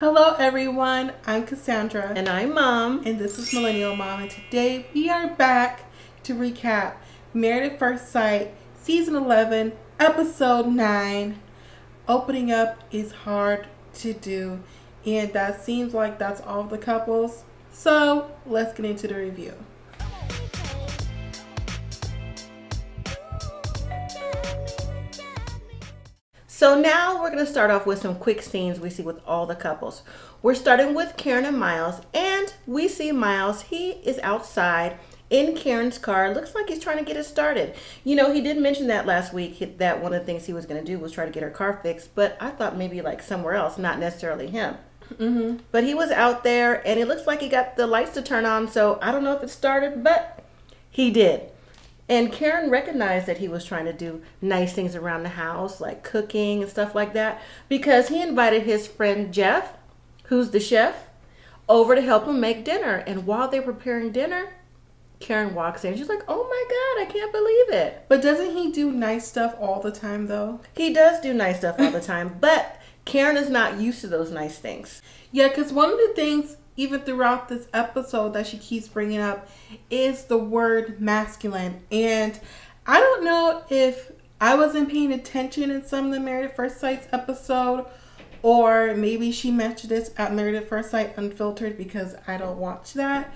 Hello everyone, I'm Cassandra. And I'm Mom. And this is Millennial Mom. And today we are back to recap Married at First Sight, Season 11, Episode 9. Opening up is hard to do. And that seems like that's all the couples. So let's get into the review. So now we're going to start off with some quick scenes we see with all the couples. We're starting with Karen and Miles, and we see Miles. He is outside in Karen's car. Looks like he's trying to get it started. You know, he did mention that last week, that one of the things he was going to do was try to get her car fixed, but I thought maybe like somewhere else, not necessarily him. But he was out there, and it looks like he got the lights to turn on, so I don't know if it started, but he did. And Karen recognized that he was trying to do nice things around the house, like cooking and stuff like that, because he invited his friend Jeff, who's the chef, over to help him make dinner. And while they're preparing dinner, Karen walks in. She's like, oh my God, I can't believe it. But doesn't he do nice stuff all the time though? He does do nice stuff all the time, but Karen is not used to those nice things. Yeah, because one of the things even throughout this episode that she keeps bringing up is the word masculine. And I don't know if I wasn't paying attention in some of the Married at First Sight's episode, or maybe she mentioned this at Married at First Sight Unfiltered because I don't watch that.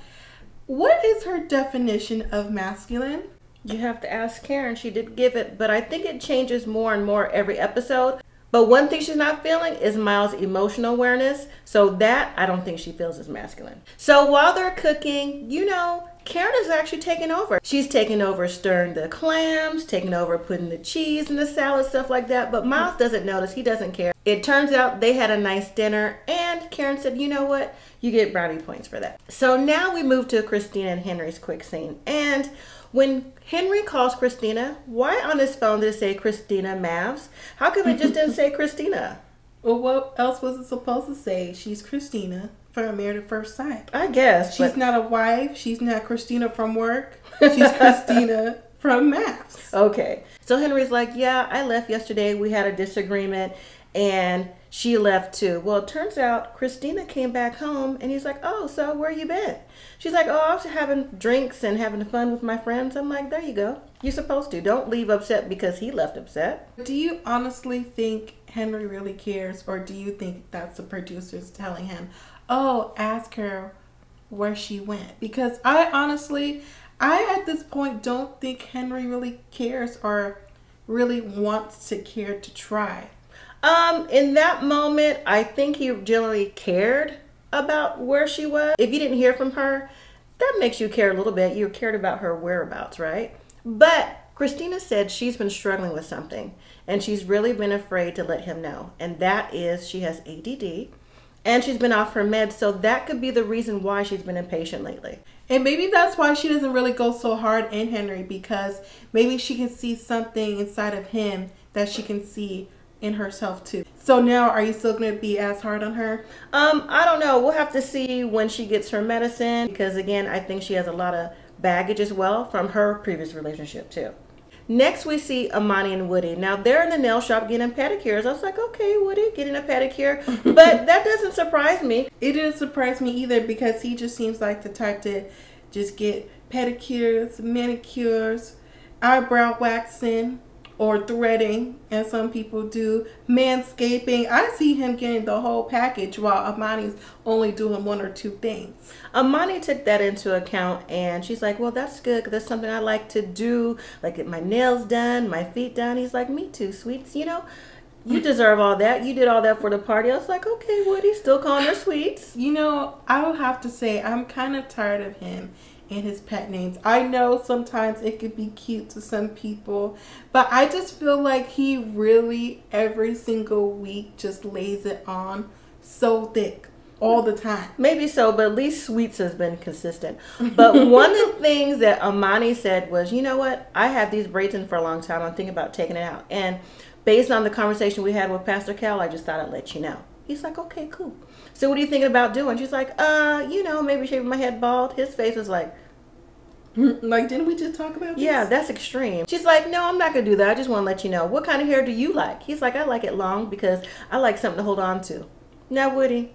What is her definition of masculine? You have to ask Karen. She did give it, but I think it changes more and more every episode. But one thing she's not feeling is Miles' emotional awareness. So that I don't think she feels is masculine. So while they're cooking, you know, Karen is actually taking over. She's taking over stirring the clams, taking over putting the cheese in the salad, stuff like that. But Miles doesn't notice. He doesn't care. It turns out they had a nice dinner, and Karen said, you know what? You get brownie points for that. So now we move to Christina and Henry's quick scene. And when Henry calls Christina, why on his phone did it say Christina MAFS? How come it just didn't say Christina? Well, what else was it supposed to say? She's Christina from Married at First Sight. I guess. She's not a wife. She's not Christina from work. She's Christina from MAFS. Okay. So Henry's like, yeah, I left yesterday. We had a disagreement, and she left too. Well, it turns out Christina came back home, and he's like, oh, so where you been? She's like, oh, I was having drinks and having fun with my friends. I'm like, there you go. You're supposed to. Don't leave upset because he left upset. Do you honestly think Henry really cares, or do you think that's the producers telling him, oh, ask her where she went? Because I at this point don't think Henry really cares or really wants to care to try. In that moment, I think he generally cared about where she was. If you didn't hear from her, that makes you care a little bit. You cared about her whereabouts, right? But Christina said she's been struggling with something, and she's really been afraid to let him know. And that is she has ADD, and she's been off her meds, so that could be the reason why she's been impatient lately. And maybe that's why she doesn't really go so hard in Henry, because maybe she can see something inside of him that she can see in herself too. So now, are you still going to be as hard on her? I don't know. We'll have to see when she gets her medicine, because again, I think she has a lot of baggage as well from her previous relationship too. Next, we see Amani and Woody. Now, they're in the nail shop getting pedicures. I was like, okay, Woody, getting a pedicure. But that doesn't surprise me. It didn't surprise me either, because he just seems like the type to just get pedicures, manicures, eyebrow waxing, or threading, and some people do manscaping. I see him getting the whole package while Amani's only doing one or two things. Amani took that into account, and she's like, well, that's good, because that's something I like to do, like get my nails done, my feet done. He's like, me too, sweets, you know, you deserve all that. You did all that for the party. I was like, okay, Woody, still calling her sweets. You know, I will have to say I'm kind of tired of him and his pet names. I know sometimes it could be cute to some people, but I just feel like he really every single week just lays it on so thick all the time. Maybe so, but at least Sweets has been consistent. But one of the things that Amani said was, you know what, I have these braids in for a long time. I'm thinking about taking it out. And based on the conversation we had with Pastor Cal, I just thought I'd let you know. He's like, okay, cool. So what are you thinking about doing? She's like, you know, maybe shaving my head bald. His face was like, like, didn't we just talk about this? Yeah, that's extreme. She's like, no, I'm not going to do that. I just want to let you know. What kind of hair do you like? He's like, I like it long because I like something to hold on to. Now, Woody,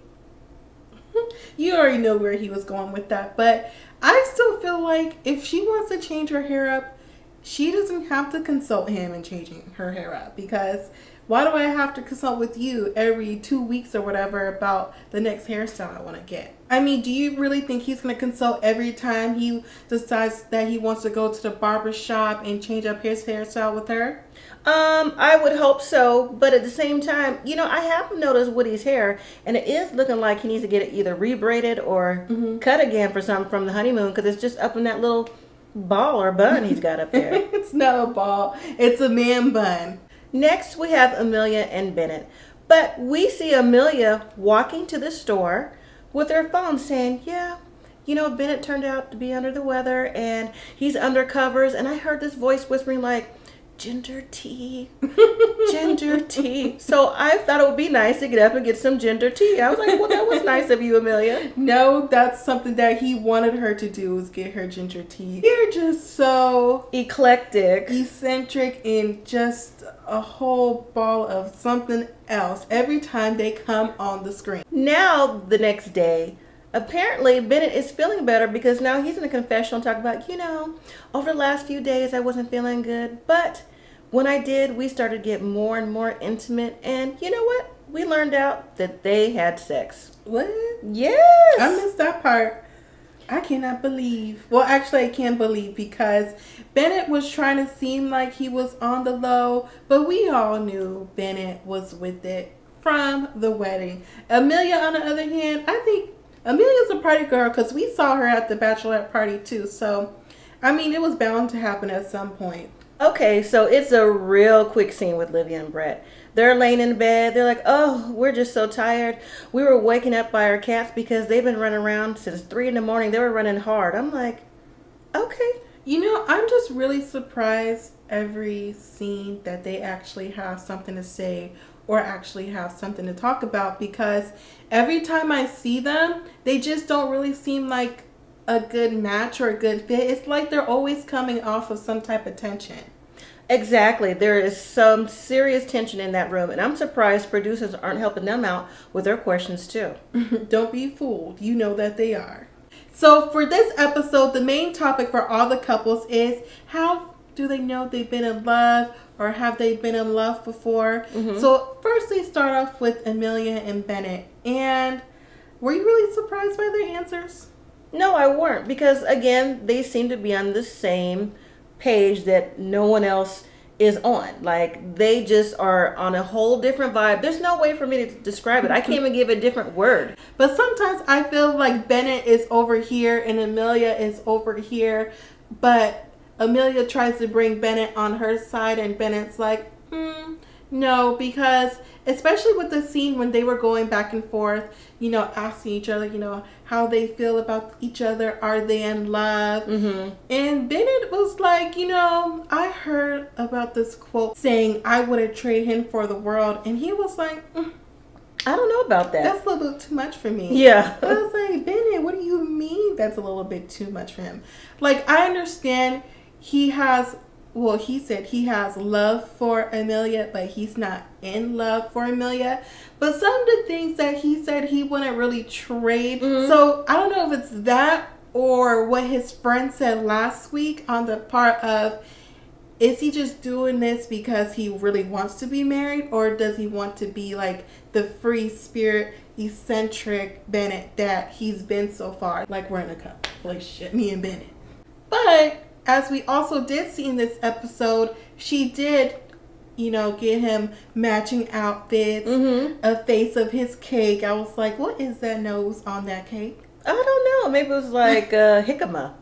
you already know where he was going with that. But I still feel like if she wants to change her hair up, she doesn't have to consult him in changing her hair up, because why do I have to consult with you every 2 weeks or whatever about the next hairstyle I want to get? I mean, do you really think he's going to consult every time he decides that he wants to go to the barber shop and change up his hairstyle with her? I would hope so, but at the same time, you know, I have noticed Woody's hair, and it is looking like he needs to get it either rebraided or cut again for something from the honeymoon, because it's just up in that little ball or bun he's got up there. It's not a ball, it's a man bun. Next, we have Amelia and Bennett, but we see Amelia walking to the store with her phone saying, yeah, you know, Bennett turned out to be under the weather and he's under covers, and I heard this voice whispering like, ginger tea, ginger tea. So I thought it would be nice to get up and get some ginger tea. I was like, well, that was nice of you, Amelia. No, that's something that he wanted her to do, was get her ginger tea. You're just so eclectic, eccentric, and just a whole ball of something else every time they come on the screen. Now, the next day, apparently Bennett is feeling better, because now he's in a confessional talking about, you know, over the last few days I wasn't feeling good, but when I did, we started to get more and more intimate, and you know what? We learned out that they had sex. What? Yes! I missed that part. I cannot believe. Well, actually, I can't believe, because Bennett was trying to seem like he was on the low, but we all knew Bennett was with it from the wedding. Amelia, on the other hand, I think Amelia's a party girl, because we saw her at the bachelorette party too. So, I mean, it was bound to happen at some point. Okay, so it's a real quick scene with Livia and Brett. They're laying in bed. They're like, oh, we're just so tired. We were waking up by our cats because they've been running around since 3 in the morning. They were running hard. I'm like, okay. You know, I'm just really surprised every scene that they actually have something to say or actually have something to talk about, because every time I see them, they just don't really seem like a good match or a good fit. It's like they're always coming off of some type of tension. Exactly. There is some serious tension in that room, and I'm surprised producers aren't helping them out with their questions too. Don't be fooled. You know that they are. So for this episode, the main topic for all the couples is, how do they know they've been in love, or have they been in love before? So first, they start off with Amelia and Bennett. And were you really surprised by their answers? No, I weren't, because again, they seem to be on the same page that no one else is on. Like, they just are on a whole different vibe. There's no way for me to describe it. I can't even give a different word. But sometimes I feel like Bennett is over here and Amelia is over here, but Amelia tries to bring Bennett on her side, and Bennett's like, no, because especially with the scene when they were going back and forth, you know, asking each other, you know, how they feel about each other. Are they in love? And Bennett was like, you know, I heard about this quote saying, I wouldn't trade him for the world. And he was like, I don't know about that. That's a little bit too much for me. Yeah. I was like, Bennett, what do you mean that's a little bit too much for him? Like, I understand he has, well, he said he has love for Amelia, but he's not in love for Amelia. But some of the things that he said he wouldn't really trade. So I don't know if it's that or what his friend said last week on the part of, is he just doing this because he really wants to be married, or does he want to be like the free spirit, eccentric Bennett that he's been so far? Like, we're in a couple relationship, me and Bennett. But as we also did see in this episode, she did, you know, get him matching outfits, a face of his cake. I was like, what is that nose on that cake? I don't know. Maybe it was like jicama.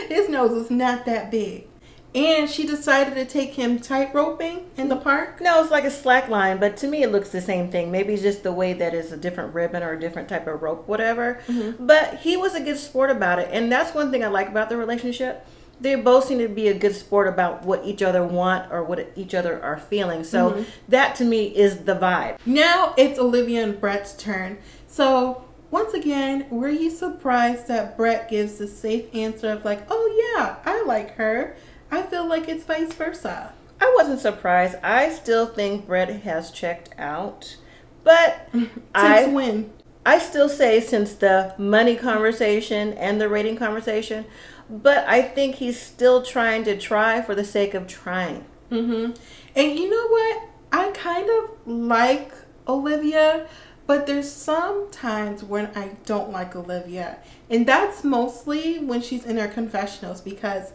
His nose was not that big. And she decided to take him tightroping in the park. No, it's like a slack line, but to me it looks the same thing. Maybe it's just the way that is a different ribbon or a different type of rope, whatever. But he was a good sport about it. And that's one thing I like about the relationship. They both seem to be a good sport about what each other want or what each other are feeling. So that to me is the vibe. Now it's Olivia and Brett's turn. So once again, were you surprised that Brett gives the safe answer of like, oh yeah, I like her. I feel like it's vice versa. I wasn't surprised. I still think Brett has checked out. But Since when? I still say since the money conversation and the rating conversation, but I think he's still trying to try for the sake of trying. And you know what? I kind of like Olivia, but there's some times when I don't like Olivia. And that's mostly when she's in her confessionals, because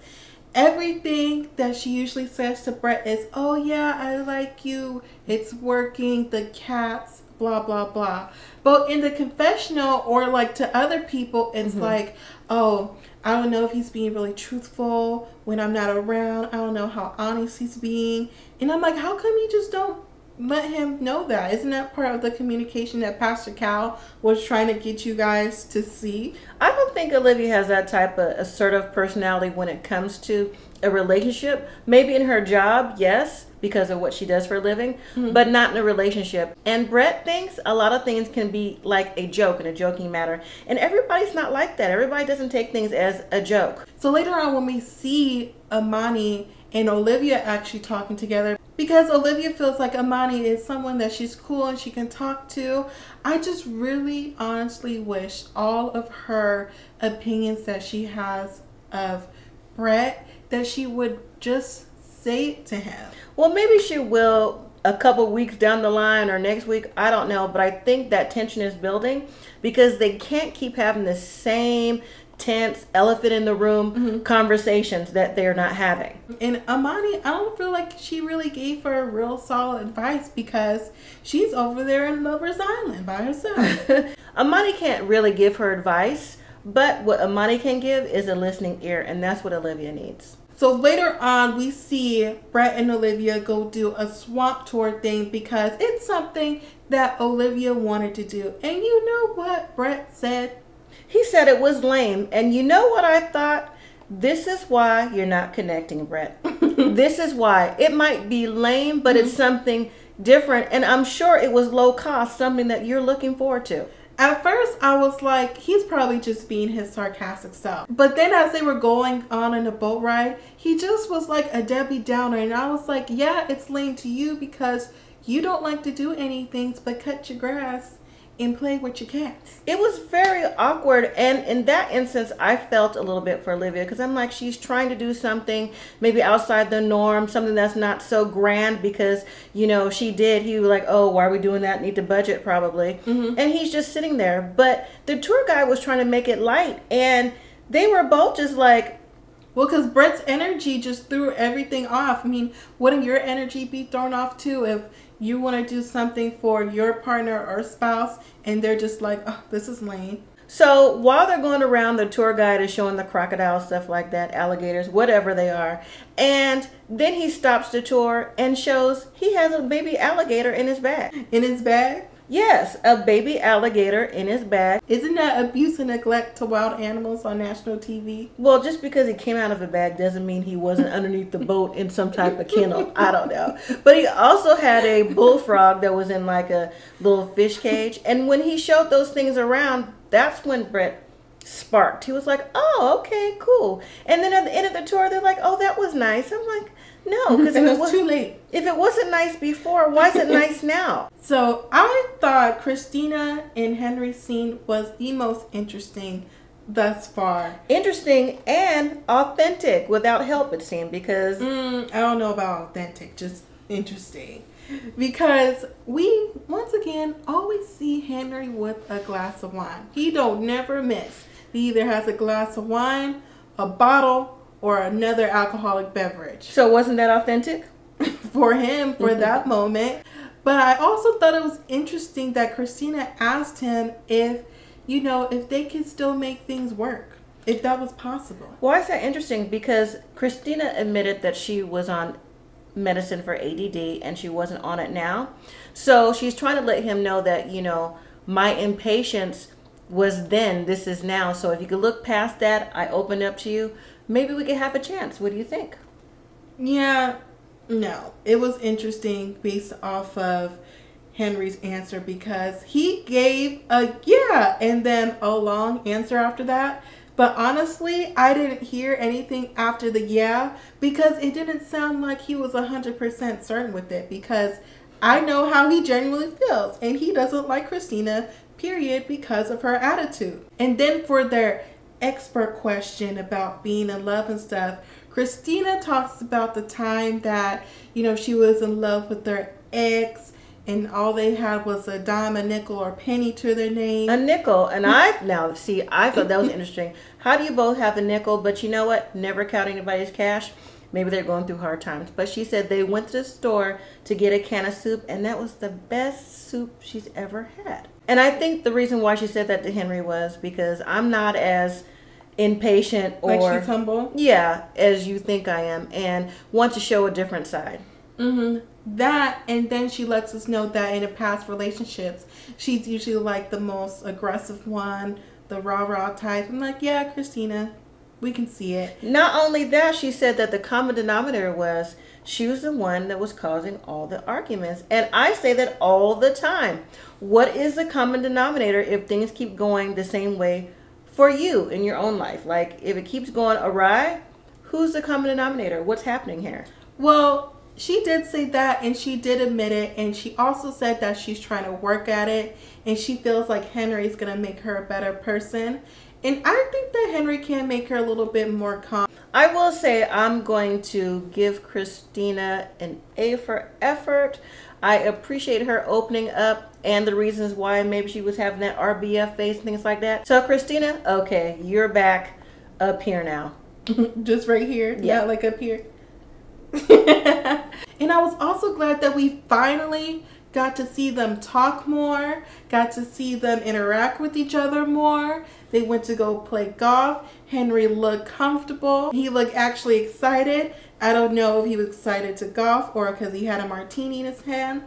everything that she usually says to Brett is, oh yeah, I like you, it's working, the cats, blah, blah, blah. But in the confessional or like to other people, it's like, oh, I don't know if he's being really truthful when I'm not around. I don't know how honest he's being. And I'm like, how come you just don't let him know that? Isn't that part of the communication that Pastor Cal was trying to get you guys to see? I don't think Olivia has that type of assertive personality when it comes to a relationship. Maybe in her job, yes, because of what she does for a living, but not in a relationship. And Brett thinks a lot of things can be like a joke in a joking matter. And everybody's not like that. Everybody doesn't take things as a joke. So later on when we see Amani and Olivia actually talking together, because Olivia feels like Amani is someone that she's cool and she can talk to, I just really honestly wish all of her opinions that she has of Brett, that she would just say it to him. Well, maybe she will a couple weeks down the line or next week. I don't know. But I think that tension is building because they can't keep having the same tense elephant in the room conversations that they're not having. And Amani, I don't feel like she really gave her real solid advice because she's over there in Lover's Island by herself. Amani can't really give her advice, but what Amani can give is a listening ear, and that's what Olivia needs. So later on, we see Brett and Olivia go do a swamp tour thing because it's something that Olivia wanted to do. And you know what Brett said? He said it was lame. And you know what I thought? This is why you're not connecting, Brett. This is why. It might be lame, but it's something different. And I'm sure it was low cost, something that you're looking forward to. At first, I was like, he's probably just being his sarcastic self. But then as they were going on in the boat ride, he just was like a Debbie Downer. And I was like, yeah, it's lame to you because you don't like to do anything but cut your grass and play with your cats. It was very awkward, and in that instance I felt a little bit for Olivia because I'm like, she's trying to do something maybe outside the norm, something that's not so grand because, you know, he was like, oh, why are we doing that? Need to budget probably. And he's just sitting there. But the tour guide was trying to make it light, and they were both just like, well, because Brett's energy just threw everything off. I mean, wouldn't your energy be thrown off too if you want to do something for your partner or spouse and they're just like, oh, this is lame? So while they're going around, the tour guide is showing the crocodiles, stuff like that, alligators, whatever they are. And then he stops the tour and shows he has a baby alligator in his bag. In his bag? Yes, a baby alligator in his bag. Isn't that abuse and neglect to wild animals on national TV? Well, just because he came out of a bag doesn't mean he wasn't underneath the boat in some type of kennel. I don't know. But he also had a bullfrog that was in like a little fish cage. And when he showed those things around, that's when Brett sparked. He was like, oh, okay, cool. And then at the end of the tour, they're like, oh, that was nice. I'm like, no, because it was too late. If it wasn't nice before, why is it nice now? So I thought Christina and Henry's scene was the most interesting thus far. Interesting and authentic without help, it seemed, because I don't know about authentic, just interesting. Because we, once again, always see Henry with a glass of wine. He don't never miss. He either has a glass of wine, a bottle, or another alcoholic beverage. So wasn't that authentic? For him, for that moment. But I also thought it was interesting that Christina asked him if, you know, if they could still make things work, if that was possible. Why is that interesting? Because Christina admitted that she was on medicine for ADD and she wasn't on it now. So she's trying to let him know that, you know, my impatience was then, this is now. So if you could look past that, I open up to you. Maybe we could have a chance. What do you think? Yeah, no. It was interesting based off of Henry's answer because he gave a yeah and then a long answer after that. But honestly, I didn't hear anything after the yeah because it didn't sound like he was 100% certain with it because I know how he genuinely feels and he doesn't like Christina period, because of her attitude. And then for their expert question about being in love and stuff, Christina talks about the time that, you know, she was in love with their ex and all they had was a dime, a nickel, or penny to their name. A nickel. And I thought that was interesting. How do you both have a nickel, but you know what? Never count anybody's cash. Maybe they're going through hard times. But she said they went to the store to get a can of soup, and that was the best soup she's ever had. And I think the reason why she said that to Henry was because I'm not as impatient or like she's humble. Yeah, as you think I am, and want to show a different side. That, and then she lets us know that in her past relationships, she's usually like the most aggressive one, the rah-rah type. I'm like, yeah, Christina, we can see it. Not only that, she said that the common denominator was she was the one that was causing all the arguments. And I say that all the time. What is the common denominator if things keep going the same way for you in your own life? Like, if it keeps going awry, who's the common denominator? What's happening here? Well, she did say that, and she did admit it, and she also said that she's trying to work at it, and she feels like Henry's going to make her a better person. And I think that Henry can make her a little bit more calm. I will say I'm going to give Christina an A for effort. I appreciate her opening up and the reasons why maybe she was having that RBF face and things like that. So Christina, okay, you're back up here now. Just right here? Yeah, like up here. And I was also glad that we finally got to see them talk more, got to see them interact with each other more. They went to go play golf. Henry looked comfortable. He looked actually excited. I don't know if he was excited to golf or because he had a martini in his hand.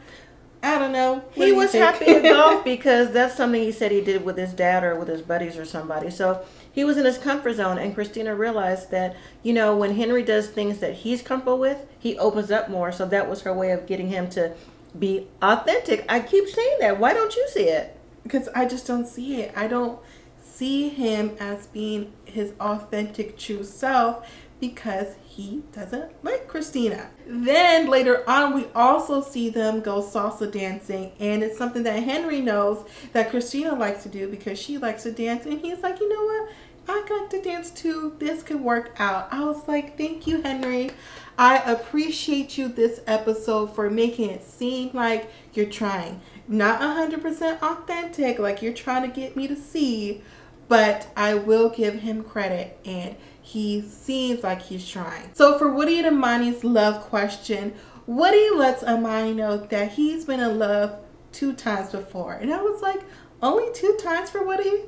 I don't know. He was happy to golf because that's something he said he did with his dad or with his buddies or somebody. So he was in his comfort zone, and Christina realized that, you know, when Henry does things that he's comfortable with, he opens up more. So that was her way of getting him to be authentic. I keep saying that. Why don't you see it? Because I just don't see it. I don't see him as being his authentic true self because he doesn't like Christina. Then later on, we also see them go salsa dancing, and it's something that Henry knows that Christina likes to do because she likes to dance, and he's like, you know what? I like to dance too. This could work out. I was like, thank you, Henry. I appreciate you this episode for making it seem like you're trying. Not 100% authentic, like you're trying to get me to see, but I will give him credit, and he seems like he's trying. So for Woody and Amani's love question, Woody lets Amani know that he's been in love 2 times before. And I was like, only 2 times for Woody?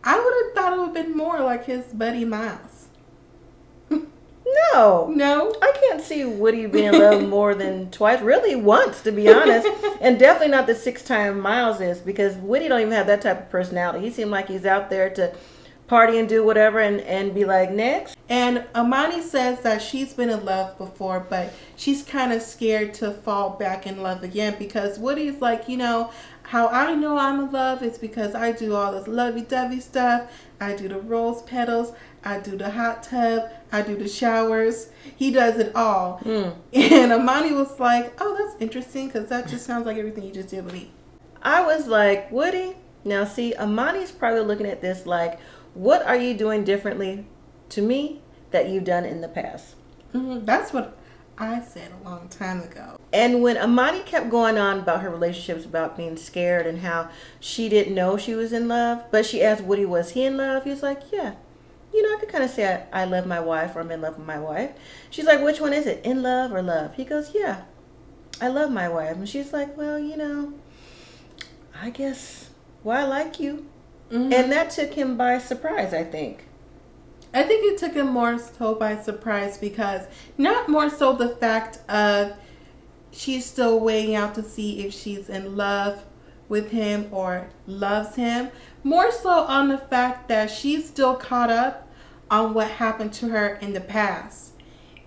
I would have thought it would have been more like his buddy Miles. No. No? I can't see Woody being in love more than twice. Really once, to be honest. And definitely not the 6th time Miles is, because Woody don't even have that type of personality. He seemed like he's out there to party and do whatever and be like, next. And Amani says that she's been in love before, but she's kind of scared to fall back in love again because Woody's like, you know, how I know I'm in love is because I do all this lovey-dovey stuff. I do the rose petals. I do the hot tub. I do the showers. He does it all. And Amani was like, oh, that's interesting because that just sounds like everything you just did with me. I was like, Woody, now see, Amani's probably looking at this like, what are you doing differently to me that you've done in the past? That's what I said a long time ago. And when Amani kept going on about her relationships, about being scared and how she didn't know she was in love, but she asked Woody, was he in love? He was like, yeah. You know, I could kind of say I love my wife or I'm in love with my wife. She's like, which one is it? In love or love? He goes, yeah, I love my wife. And she's like, well, you know, I guess, well, I like you. And that took him by surprise, I think. I think it took him more so by surprise because not more so the fact of she's still waiting out to see if she's in love with him or loves him. More so on the fact that she's still caught up on what happened to her in the past.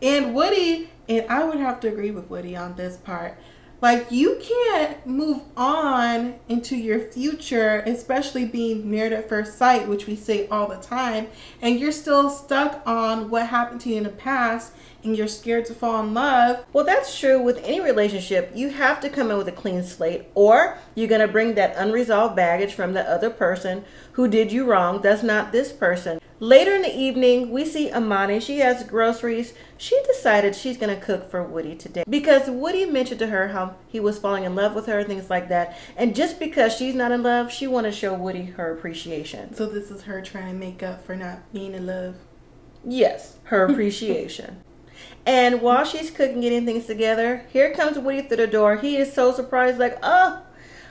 And Woody, and I would have to agree with Woody on this part, Like, you can't move on into your future, especially being married at first sight, which we say all the time, and you're still stuck on what happened to you in the past, and you're scared to fall in love. Well, that's true with any relationship. You have to come in with a clean slate, or you're going to bring that unresolved baggage from the other person who did you wrong. That's not this person. Later in the evening, we see Amani. She has groceries. She decided she's going to cook for Woody today because Woody mentioned to her how he was falling in love with her, things like that. And just because she's not in love, she wanted to show Woody her appreciation. So this is her trying to make up for not being in love? Yes, her appreciation. And while she's cooking, getting things together, here comes Woody through the door. He is so surprised, like, oh,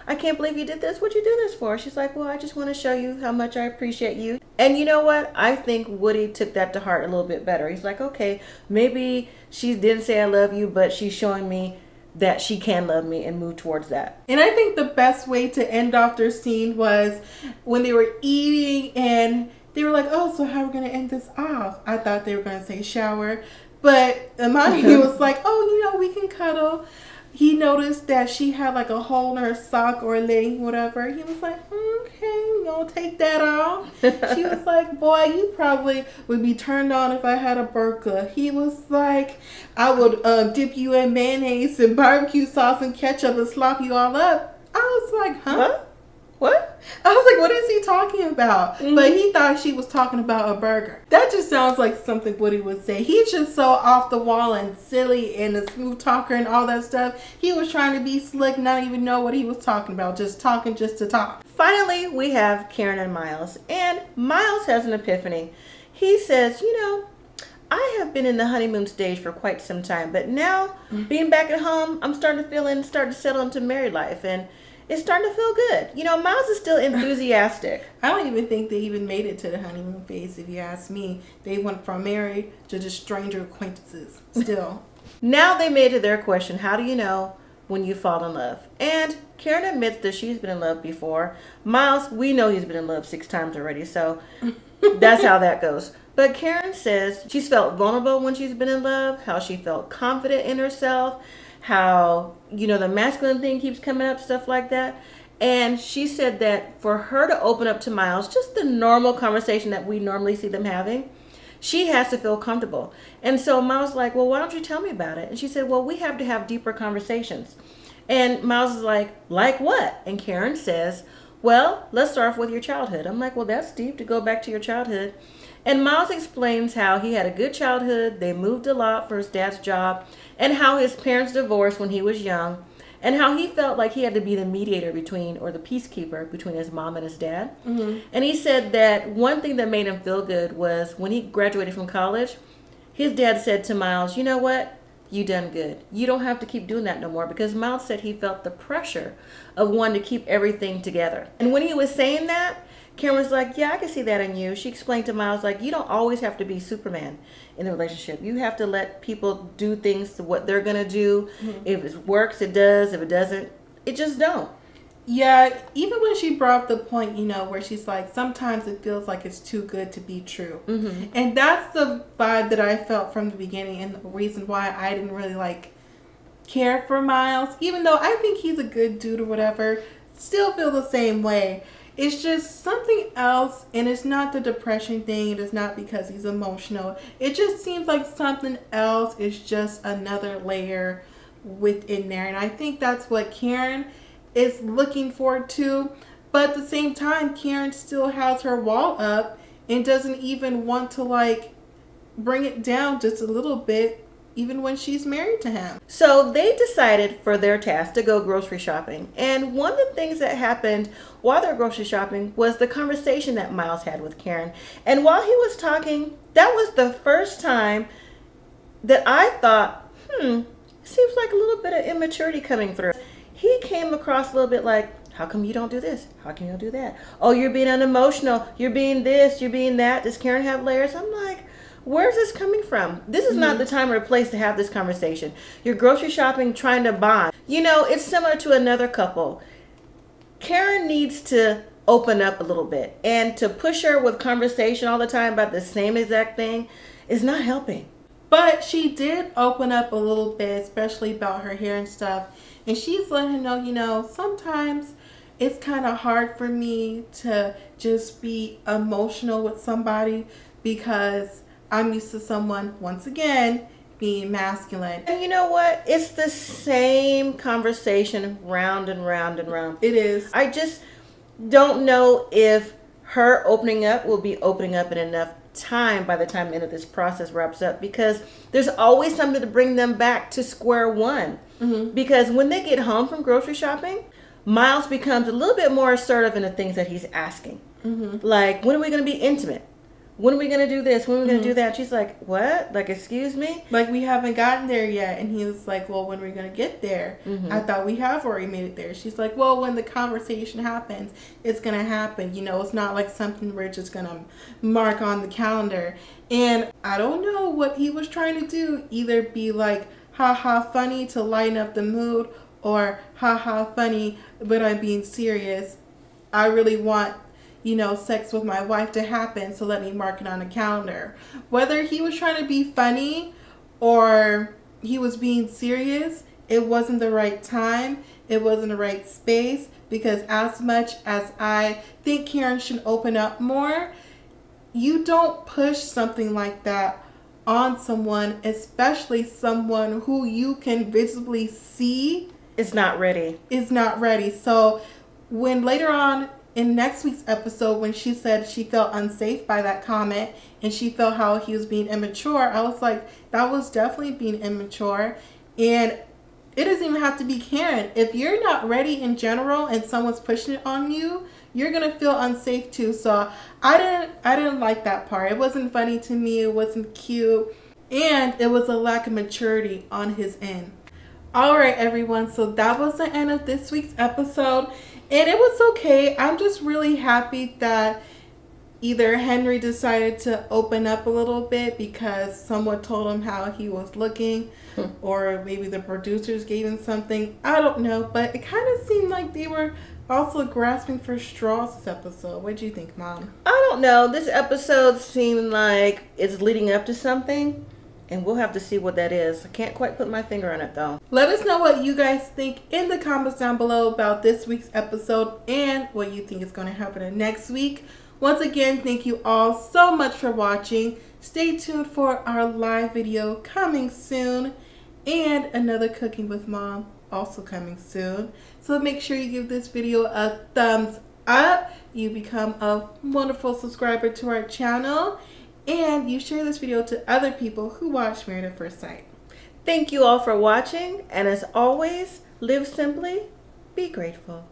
I can't believe you did this. What'd you do this for? She's like, well, I just want to show you how much I appreciate you. And you know what? I think Woody took that to heart a little bit better. He's like, okay, maybe she didn't say I love you, but she's showing me that she can love me and move towards that. And I think the best way to end off their scene was when they were eating and they were like, oh, so how are we going to end this off? I thought they were going to say shower. But Amani was like, oh, we can cuddle. He noticed that she had like a hole in her sock or leg, whatever. He was like, okay, you gonna take that off? She was like, boy, you probably would be turned on if I had a burqa. He was like, I would dip you in mayonnaise and barbecue sauce and ketchup and slop you all up. I was like, huh? What? I was like, what is he talking about? But he thought she was talking about a burger. That just sounds like something Woody would say. He's just so off the wall and silly and a smooth talker and all that stuff. He was trying to be slick, not even know what he was talking about. Just talking just to talk. Finally, we have Karen and Miles. And Miles has an epiphany. He says, I have been in the honeymoon stage for quite some time. But now, being back at home, I'm starting to settle into married life. And it's starting to feel good. Miles is still enthusiastic. I don't even think they even made it to the honeymoon phase, if you ask me. They went from married to just stranger acquaintances still. Now they made it their question, how do you know when you fall in love? And Karen admits that she's been in love before. Miles, we know he's been in love 6 times already, so that's how that goes. But Karen says she's felt vulnerable when she's been in love, how she felt confident in herself, how, the masculine thing keeps coming up, stuff like that. And she said that for her to open up to Miles, just the normal conversation that we normally see them having, she has to feel comfortable. And so Miles was like, well, why don't you tell me about it? And she said, well, we have to have deeper conversations. And Miles is like what? And Karen says, well, let's start off with your childhood. I'm like, well, that's deep to go back to your childhood. And Miles explains how he had a good childhood, they moved a lot for his dad's job, and how his parents divorced when he was young, and how he felt like he had to be the mediator between, or the peacekeeper between his mom and his dad. And he said that one thing that made him feel good was when he graduated from college, his dad said to Miles, you know what? You done good. You don't have to keep doing that no more, because Miles said he felt the pressure of wanting to keep everything together. And when he was saying that, Karen was like, yeah, I can see that in you. She explained to Miles, like, you don't always have to be Superman in a relationship. You have to let people do things to what they're going to do. If it works, it does. If it doesn't, it just don't. Yeah, even when she brought up the point, where she's like, sometimes it feels like it's too good to be true. And that's the vibe that I felt from the beginning, and the reason why I didn't really, care for Miles. Even though I think he's a good dude or whatever, still feel the same way. It's just something else, and it's not the depression thing. It is not because he's emotional. It just seems like something else is just another layer within there. And I think that's what Karen is looking forward to. But at the same time, Karen still has her wall up and doesn't even want to bring it down just a little bit, even when she's married to him. So they decided for their task to go grocery shopping. And one of the things that happened while they're grocery shopping was the conversation that Miles had with Karen. And while he was talking, that was the first time that I thought, seems like a little bit of immaturity coming through. He came across a little bit like, how come you don't do this? How come you don't do that? Oh, you're being unemotional. You're being this, you're being that. Does Karen have layers? I'm like, where's this coming from? This is not the time or place to have this conversation. You're grocery shopping, trying to bond. It's similar to another couple. Karen needs to open up a little bit, and to push her with conversation all the time about the same exact thing is not helping. But she did open up a little bit, especially about her hair and stuff. And she's letting him know, you know, sometimes it's kind of hard for me to just be emotional with somebody because I'm used to someone, once again, being masculine. And you know what? It's the same conversation round and round and round. It is. I just don't know if her opening up will be opening up in enough time by the time the end of this process wraps up, because there's always something to bring them back to square one. Because when they get home from grocery shopping, Miles becomes a little bit more assertive in the things that he's asking. Like, when are we going to be intimate? When are we going to do this? When are we going to do that? She's like, what? Like, excuse me? Like, we haven't gotten there yet. And he was like, well, when are we going to get there? I thought we have already made it there. She's like, well, when the conversation happens, it's going to happen. You know, it's not like something we're just going to mark on the calendar. And I don't know what he was trying to do. Either be like, haha, funny to lighten up the mood, or haha, funny, but I'm being serious. I really want, you know, sex with my wife to happen, so let me mark it on the calendar. Whether he was trying to be funny or he was being serious, it wasn't the right time. It wasn't the right space, because as much as I think Karen should open up more, you don't push something like that on someone, especially someone who you can visibly see is not ready. Is not ready. So when later on in next week's episode, when she said she felt unsafe by that comment and she felt how he was being immature, I was like, that was definitely being immature. And it doesn't even have to be Karen. If you're not ready in general and someone's pushing it on you, you're gonna feel unsafe too. So I didn't like that part. It wasn't funny to me. It wasn't cute, and it was a lack of maturity on his end. All right, everyone. So that was the end of this week's episode, and it was okay. I'm just really happy that either Henry decided to open up a little bit because someone told him how he was looking, or maybe the producers gave him something. I don't know, but it kind of seemed like they were also grasping for straws this episode. What do you think, Mom? I don't know. This episode seemed like it's leading up to something, and we'll have to see what that is. I can't quite put my finger on it, though. Let us know what you guys think in the comments down below about this week's episode and what you think is going to happen in next week. Once again, thank you all so much for watching. Stay tuned for our live video coming soon, and another Cooking with Mom also coming soon. So make sure you give this video a thumbs up. You become a wonderful subscriber to our channel, and you share this video to other people who watch Married at First Sight. Thank you all for watching, and as always, live simply, be grateful.